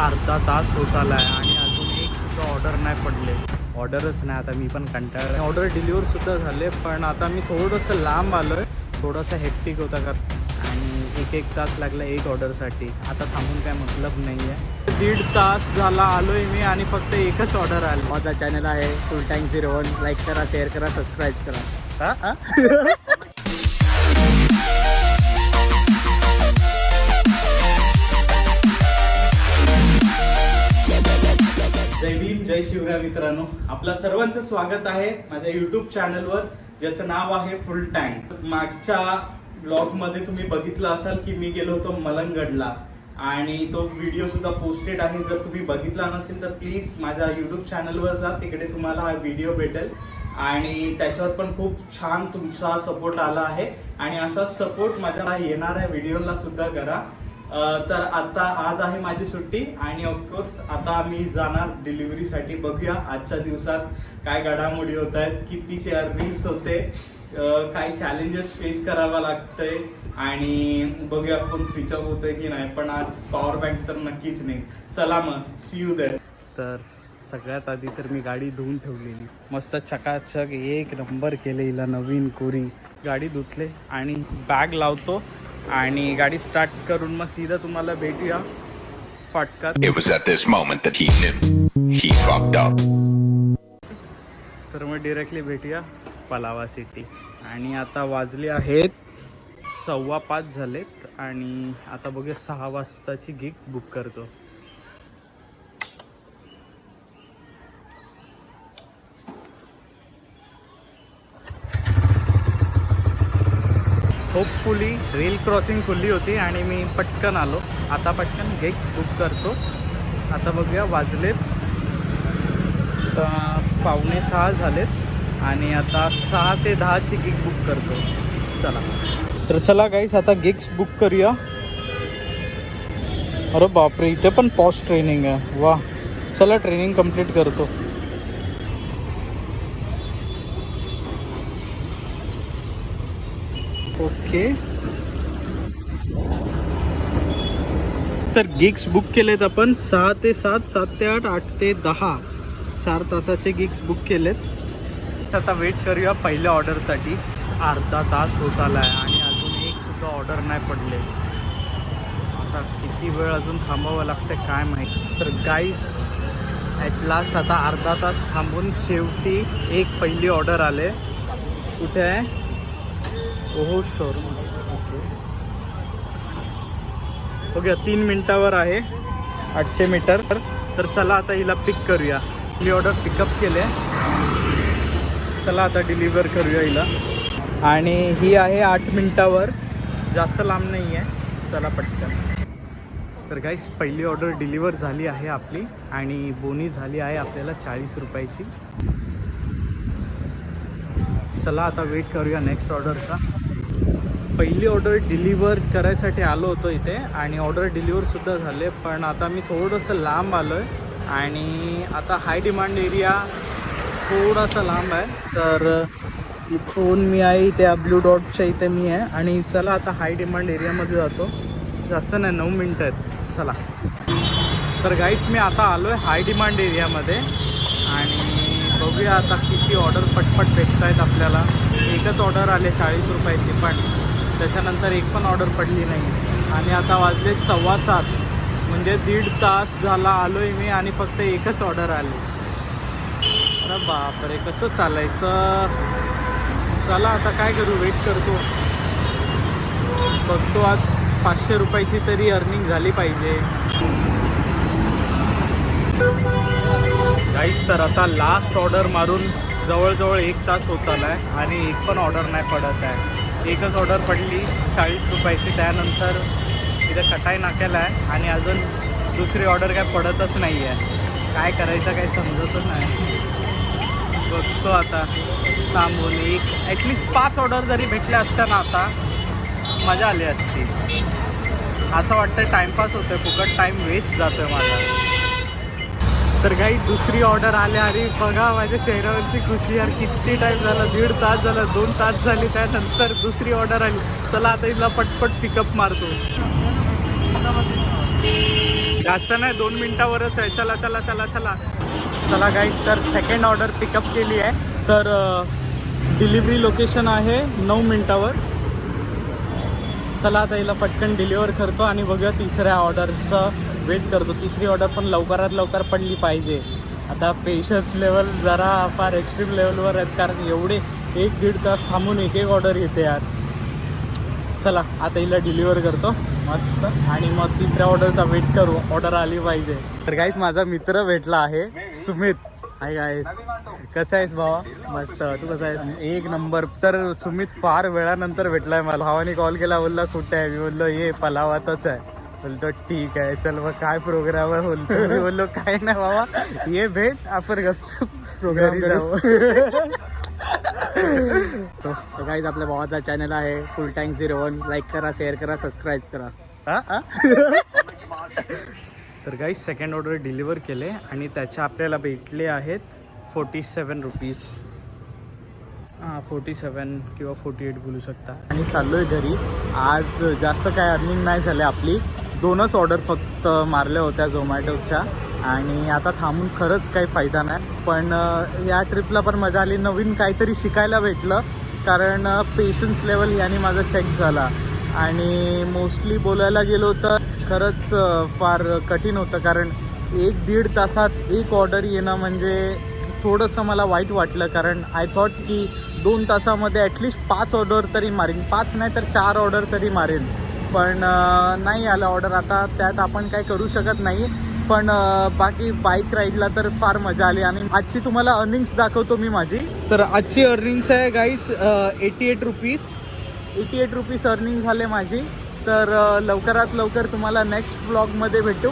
अर्धा तास होत आला आहे आणि अजून एक सुद्धा ऑर्डर नाही पडले. ऑर्डरच नाही. आता मी पण कंटाळलो. ऑर्डर डिलिव्हरसुद्धा झाले, पण आता मी थोडंसं लांब आलो आहे. थोडंसं हेक्टिक होता का आणि एक तास लागला एक ऑर्डरसाठी. आता थांबून काय मतलब नाही आहे. 1.5 तास झाला आलो आहे मी आणि फक्त एकच ऑर्डर आली. माझा चॅनल आहे फुल टँक 01. लाईक करा, शेअर करा, सबस्क्राईब करा. जय भीम, जय शिवराय मित्रांनो. आपलं सर्वांचं स्वागत आहे माझ्या यूट्यूब चॅनलवर, ज्याचं नाव आहे फुल टँक. मागच्या ब्लॉगमध्ये तुम्ही बघितलं असाल की मी गेलो होतो मलंगगडला आणि तो व्हिडिओ सुद्धा पोस्टेड आहे. जर तुम्ही बघितला नसेल तर प्लीज माझ्या यूट्यूब चॅनलवर जा, तिकडे तुम्हाला हा व्हिडिओ भेटेल आणि त्याच्यावर पण खूप छान तुमचा सपोर्ट आला आहे आणि असा सपोर्ट माझ्या येणाऱ्या व्हिडिओला सुद्धा करा. तर आता आज आहे माझी सुट्टी आणि ऑफकोर्स आता मी जाणार डिलिव्हरीसाठी. बघूया आजच्या दिवसात काय घडामोडी होत आहेत, कितीचे अर्निंग्स होते, काय चॅलेंजेस फेस करावा लागतंय आणि बघूया फोन स्विच ऑफ होतोय की नाही. पण आज पॉवर बँक तर नक्कीच नाही. चला मग, सी यू देअर. तर सगळ्यात आधी तर मी गाडी धुवून ठेवलेली, मस्त चकाचक एक नंबर केले. हिला नवीन कोरी गाडी धुतले आणि बॅग लावतो आणि गाडी स्टार्ट करून मग सीधा तुम्हाला भेटूया फाटकात. It was at this moment that he knew he fucked up. तर मग डिरेक्टली भेटूया पलावा सिटी. आणि आता वाजले आहेत 5:15 झालेत आणि आता बघूया 6 वाजताची गिग बुक करतो. होपफुली रेल क्रॉसिंग खुल्ली होती आणि मी पटकन आलो. आता पटकन गिग्स बुक करतो. आता बघूया वाजलेत 5:45 झालेत आणि आता 6 ते 10ची गिग बुक करतो. चला तर चला गाईस, आता गिग्स बुक करूया. अरे बापरे, इथे पण पॉस्ट ट्रेनिंग आहे. वा, चला ट्रेनिंग कंप्लीट करतो. ओके, तर गिग्स बुक केलेत आपण 6 ते 7, 7 ते 8, 8 ते 10, 4 तासाचे गिग्स बुक केलेत. आता वेट करूया पहिल्या ऑर्डरसाठी. अर्धा तास होत आला आहे आणि अजून एक सुद्धा ऑर्डर नाही पडले. आता किती वेळ अजून थांबावं लागतं काय माहीत. तर गाईस ॲट लास्ट आता अर्धा तास थांबून शेवटी एक पहिली ऑर्डर आले. कुठे आहे? ओहो, शोरूम. ओके 3 मिनिटावर आहे, 800 मीटर. तर चला आता हिला पिक करूया. ही ऑर्डर पिकअप केले. चला आता डिलिव्हर करूया हिला. आणि ही आहे 8 मिनिटावर, जास्त लांब नाही आहे. चला पटकन. तर गाईस पहिली ऑर्डर डिलिव्हर झाली आहे आपली आणि बोनी झाली आहे आपल्याला 40 रुपयाची. चला आता वेट करूया नेक्स्ट ऑर्डरचा. पहिली ऑर्डर डिलिव्हर करायसाठी आलो होतो इथे आणि ऑर्डर डिलिव्हरसुद्धा झाले, पण आता मी थोडंसं लांब आलो आहे आणि आता हाय डिमांड एरिया थोडासा लांब आहे. तर इथून मी आहे त्या ब्लू डॉटच्या इथे मी आहे आणि चला आता हाय डिमांड एरियामध्ये जातो. जास्त नाही, 9 मिनटं आहेत. चला तर गाईस मी आता आलो आहे हाय डिमांड एरियामध्ये आणि बघूया आता किती ऑर्डर पटपट भेटत आहेत आपल्याला. एकच ऑर्डर आले 40 रुपयाची, पण त्याच्यानंतर एक पण ऑर्डर पडली नाही. आणि आता वाजले 7:15, म्हणजे 1.5 तास झाला आलो आहे मी आणि फक्त एकच ऑर्डर आली. अरे बापरे, कसं चालायचं. चला आता काय करू, वेट करतो. बघतो आज 500 रुपयाची तरी अर्निंग झाली पाहिजे. गाईस तर आता लास्ट ऑर्डर मारून जवळजवळ 1 तास होत आला आहे आणि एक पण ऑर्डर नाही पडत आहे. एकच ऑर्डर पडली 40 रुपयाची, त्यानंतर इथं कटाई नाक्याला आहे आणि अजून दुसरी ऑर्डर काय पडतच नाही आहे. काय करायचं काही समजतच नाही. बघतो आता थांबून. ॲटलिस्ट 5 ऑर्डर जरी भेटल्या असत्या ना आता मजा आली असती. असं वाटतं टाईमपास होतं, फुकट टाईम वेस्ट जातो आहे माझा. तर काही दुसरी ऑर्डर आल्या आणि बघा माझ्या चेहऱ्यावरची खुशी. यार किती टाईम झाला, 1.5 तास झाला, 2 तास झाली, त्यानंतर दुसरी ऑर्डर आली. चला आता हिला पटपट पिकअप मारतो. जास्त नाही 2 मिनिटावरच आहे. चला चला चला चला चला गाईस. तर सेकंड ऑर्डर पिकअप केली आहे. तर डिलिव्हरी लोकेशन आहे 9 मिनिटावर. चला आता हिला पटकन डिलिव्हर करतो आणि बघूया तिसऱ्या ऑर्डरचं वेट करतो. तिसरी ऑर्डर पण लवकरात लवकर पडली पाहिजे. आता पेशन्स लेवल जरा फार एक्स्ट्रीम लेवलवर आहेत, कारण एवढे 1-1.5 तास थांबून एक ऑर्डर येते यार. चला आता हिला डिलिव्हर करतो मस्त आणि मग तिसऱ्या ऑर्डरचा वेट करू. ऑर्डर आली पाहिजे. तर गाईस माझा मित्र भेटला आहे सुमित. हाय गाईस, कसा आहेस भावा? मस्त, तू कसा आहेस? एक नंबर. तर सुमित फार वेळानंतर भेटलाय मला. भावाने कॉल केला, बोलला कुठे आहे? मी बोललो ये पलावातच आहे. बोलतो ठीक आहे चल मग काय प्रोग्राम आहे बोलतो. मी बोललो काय नाही बाबा, ये भेट आपण गपचूप प्रोग्राम जाऊ. तो गाईज आपल्या भावाचा चॅनल आहे फुल टँक 01. लाईक करा, शेअर करा, सबस्क्राईब करा. तर गाईज सेकंड ऑर्डर डिलिव्हर केले आणि त्याचे आपल्याला भेटले आहेत 47 रुपीज. 47 किंवा 48 बोलू शकता. आणि चाललो आहे घरी. आज जास्त काय अर्निंग नाही झाले आपली. 2च ऑर्डर फक्त मारल्या होत्या झोमॅटोच्या आणि आता थांबून खरंच काही फायदा नाही. पण या ट्रिपला पण मजा आली. नवीन काहीतरी शिकायला भेटलं, कारण पेशन्स लेवल याने माझा चेक झाला. आणि मोस्टली बोलायला गेलो तर खरंच फार कठीण होतं, कारण 1-1.5 तासात एक ऑर्डर येणं म्हणजे थोडंसं मला वाईट वाटलं. कारण आय थॉट की 2 तासामध्ये ॲटलिस्ट 5 ऑर्डर तरी मारेन. 5 नाही तर 4 ऑर्डर तरी मारेन. पण नाही आलं ऑर्डर. आता त्यात आपण काय करू शकत नाही. पण बाकी बाईक राईडला तर फार मजा आली. आणि आजची तुम्हाला अर्निंग्स दाखवतो मी माझी. तर आजची अर्निंग्स आहे गाईस 88 रुपीज. 88 रुपीज अर्निंग झाले माझी. तर लवकरात लवकर तुम्हाला नेक्स्ट व्लॉगमध्ये भेटू.